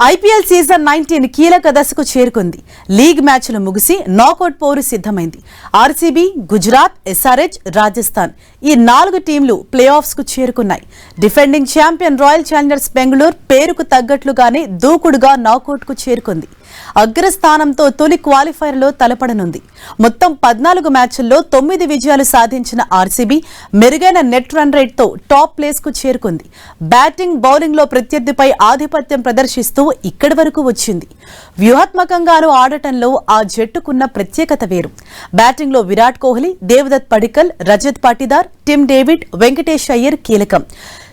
IPL season 19 కీలక దశకు చేరుకుంది. లీగ్ మ్యాచ్లు ముగిసి నాకౌట్ పోరు సిద్ధమైంది. ఆర్సీబీ, గుజరాత్, ఎస్ఆర్హెచ్, రాజస్థాన్ ఈ 4 టీంలు ప్లే ఆఫ్స్ కు చేరుకున్నాయి. Defending champion royal Challengers Bengaluru పేరుకు తగ్గట్లుగానే దూకుడుగా నాకౌట్ కు చేరుకుంది. అగ్రస్థానంతో తొలి క్వాలిఫైర్లో తలపడనుంది. మొత్తం 14 మ్యాచ్ల్లో 9 విజయాలు సాధించిన ఆర్సీబీ మెరుగైన నెట్ రన్ రేట్ తో టాప్ ప్లేస్ కు చేరుకుంది. బ్యాటింగ్, బౌలింగ్ లో ప్రత్యర్థిపై ఆధిపత్యం ప్రదర్శిస్తూ ఇక్కడి వరకు వచ్చింది. వ్యూహాత్మకంగానూ ఆడటంలో ఆ జట్టుకున్న ప్రత్యేకత వేరు. బ్యాటింగ్ లో విరాట్ కోహ్లీ, దేవదత్ పడిక్కల్, రజత్ పాటీదార్, టిమ్ డేవిడ్, వెంకటేష్ అయ్యర్ కీలకం.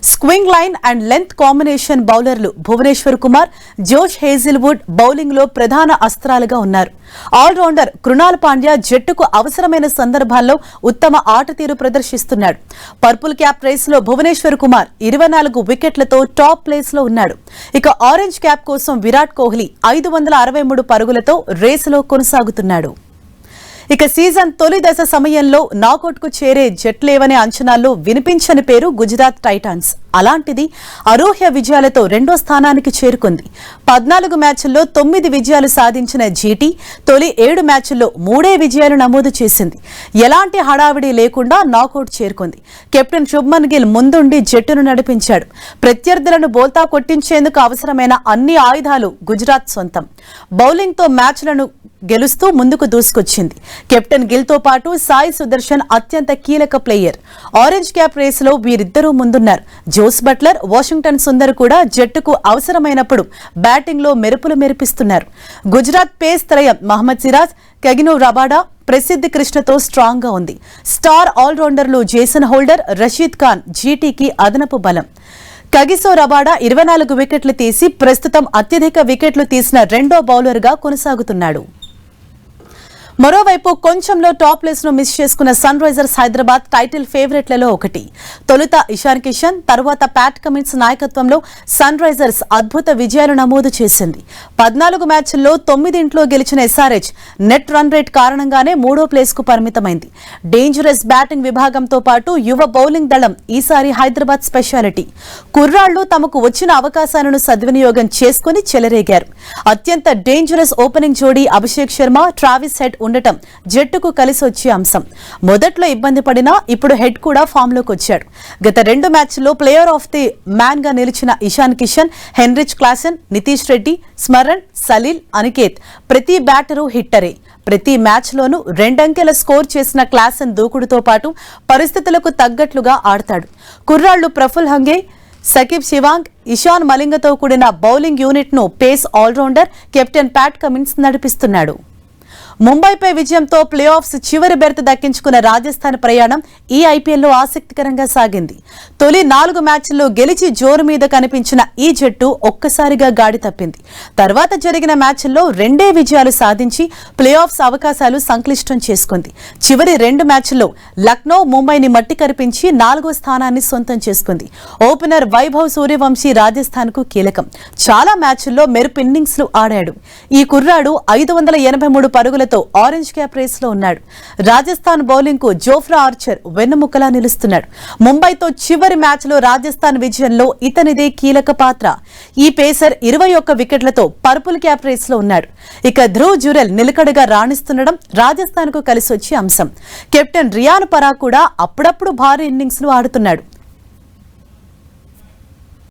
స్క్వింగ్ లైన్ అండ్ లెంత్ కాంబినేషన్ బౌలర్లు భువనేశ్వర్ కుమార్, జోష్ హేజిల్వుడ్ బౌలింగ్ లో ప్రధాన అస్త్రాలుగా ఉన్నారు. ఆల్రౌండర్ కృణాల్ పాండ్యా జట్టుకు అవసరమైన సందర్భాల్లో ఉత్తమ ఆటతీరు ప్రదర్శిస్తున్నాడు. పర్పుల్ క్యాప్ రేస్ లో భువనేశ్వర్ కుమార్ 24 వికెట్లతో టాప్ ప్లేస్ లో ఉన్నాడు. ఇక ఆరెంజ్ క్యాప్ కోసం విరాట్ కోహ్లీ 563 పరుగులతో రేసులో కొనసాగుతున్నాడు. ఇక సీజన్ తొలి దశ సమయంలో నాకౌట్ కు చేరే జట్లేవనే అంచనాల్లో వినిపించని పేరు గుజరాత్ టైటాన్స్. అలాంటిది అనూహ్య విజయాలతో 2వ స్థానానికి చేరుకుంది. 14 మ్యాచ్ల్లో 9 విజయాలు సాధించిన జీటీ తొలి 7 మ్యాచ్ల్లో 3 విజయాలు నమోదు చేసింది. ఎలాంటి హడావిడి లేకుండా నాకౌట్ చేరుకుంది. కెప్టెన్ శుభ్మన్ గిల్ ముందుండి జట్టును నడిపించాడు. ప్రత్యర్థులను బోల్తా కొట్టించేందుకు అవసరమైన అన్ని ఆయుధాలు గుజరాత్ సొంతం. బౌలింగ్ తో మ్యాచ్లను గెలుస్తూ ముందుకు దూసుకొచ్చింది. కెప్టెన్ గిల్ తో పాటు సాయి సుదర్శన్ అత్యంత కీలక ప్లేయర్. ఆరెంజ్ క్యాప్ రేసులో వీరిద్దరూ ముందున్నారు. జోస్ బట్లర్, వాషింగ్టన్ సుందర్ కూడా జట్టుకు అవసరమైనప్పుడు బ్యాటింగ్ లో మెరుపులు మెరిపిస్తున్నారు. గుజరాత్ పేస్ త్రయం మహమ్మద్ సిరాజ్, కగినో రబాడా, ప్రసిద్ధి కృష్ణతో స్ట్రాంగ్ గా ఉంది. స్టార్ ఆల్రౌండర్లు జేసన్ హోల్డర్, రషీద్ ఖాన్ జీటీకి అదనపు బలం. కగిసో రబాడా 24 వికెట్లు తీసి ప్రస్తుతం అత్యధిక వికెట్లు తీసిన 2వ బౌలర్గా కొనసాగుతున్నాడు. మరోవైపు కొంచెంలో టాప్ ప్లేస్ ను మిస్ చేసుకున్న సన్ రైజర్స్ హైదరాబాద్ టైటిల్ ఫేవరెట్లలో ఒకటి. తొలుత ఇషాన్ కిషన్, తర్వాత ప్యాట్ కమిన్స్ నాయకత్వంలో సన్ రైజర్స్ అద్భుత విజయాలు నమోదు చేసింది. 14 మ్యాచ్ల్లో 9 గెలిచిన ఎస్ఆర్హెచ్ నెట్ రన్ రేట్ కారణంగానే 3వ ప్లేస్ కు పరిమితమైంది. డేంజరస్ బ్యాటింగ్ విభాగంతో పాటు యువ బౌలింగ్ దళం ఈసారి హైదరాబాద్ స్పెషాలిటీ. కుర్రాళ్లు తమకు వచ్చిన అవకాశాలను సద్వినియోగం చేసుకుని చెలరేగారు. అత్యంత డేంజరస్ ఓపెనింగ్ జోడీ అభిషేక్ శర్మ, ట్రావిస్ హెడ్ ఉండటం జట్టుకు కలిసి వచ్చే అంశం. మొదట్లో ఇబ్బంది పడినా ఇప్పుడు హెడ్ కూడా ఫామ్ లోకి వచ్చాడు. గత 2 మ్యాచ్ల్లో ప్లేయర్ ఆఫ్ ది మ్యాన్ గా నిలిచిన ఇషాన్ కిషన్, హెన్రిచ్ క్లాసెన్, నితీష్ రెడ్డి, స్మరణ్, సలీల్, అనికేత్ ప్రతి బ్యాటరు హిట్టరే. ప్రతి మ్యాచ్లోనూ 2 అంకెల స్కోర్ చేసిన క్లాసెన్ దూకుడుతో పాటు పరిస్థితులకు తగ్గట్లుగా ఆడతాడు. కుర్రాళ్లు ప్రఫుల్ హంగే, సకిబ్ శివాంగ్, ఇషాన్ మలింగతో కూడిన బౌలింగ్ యూనిట్ ను pace allrounder captain Pat Cummins నడిపిస్తున్నాడు. ముంబైపై విజయంతో ప్లే ఆఫ్స్ చివరి బెర్త్ దక్కించుకున్న రాజస్థాన్ ప్రయాణం ఈ ఐపీఎల్లో ఆసక్తికరంగా సాగింది. తొలి 4 మ్యాచ్ల్లో గెలిచి జోరు మీద కనిపించిన ఈ జట్టు ఒక్కసారిగా గాడి తప్పింది. తర్వాత జరిగిన మ్యాచ్ల్లో 2 విజయాలు సాధించి ప్లే ఆఫ్స్ అవకాశాలు సంక్లిష్టం చేసుకుంది. చివరి 2 మ్యాచ్ల్లో లక్నో, ముంబైని మట్టి కరిపించి 4వ స్థానాన్ని సొంతం చేసుకుంది. ఓపెనర్ వైభవ్ సూర్యవంశీ రాజస్థాన్ కు కీలకం. చాలా మ్యాచ్ల్లో మెరుపు ఇన్నింగ్స్ ఆడాడు. ఈ కుర్రాడు 583 పరుగుల ఆరెంజ్ క్యాప్ రేస్ లో ఉన్నాడు. రాజస్థాన్ బౌలింగ్ కు జోఫ్రా ఆర్చర్ వెన్నెముకలా నిలుస్తున్నాడు. ముంబైతో చివరి మ్యాచ్ లో రాజస్థాన్ విజయంలో ఇతనిదే కీలక పాత్ర. ఈ పేసర్ 21 వికెట్లతో పర్పుల్ క్యాప్ రేస్ లో ఉన్నాడు. ఇక ధ్రువ్ జురెల్ నిలకడగా రాణిస్తుండడం రాజస్థాన్ కు కలిసి వచ్చే అంశం. కెప్టెన్ రియాన్ పరాగ్ కూడా అప్పుడప్పుడు భారీ ఇన్నింగ్స్ ఆడుతున్నాడు.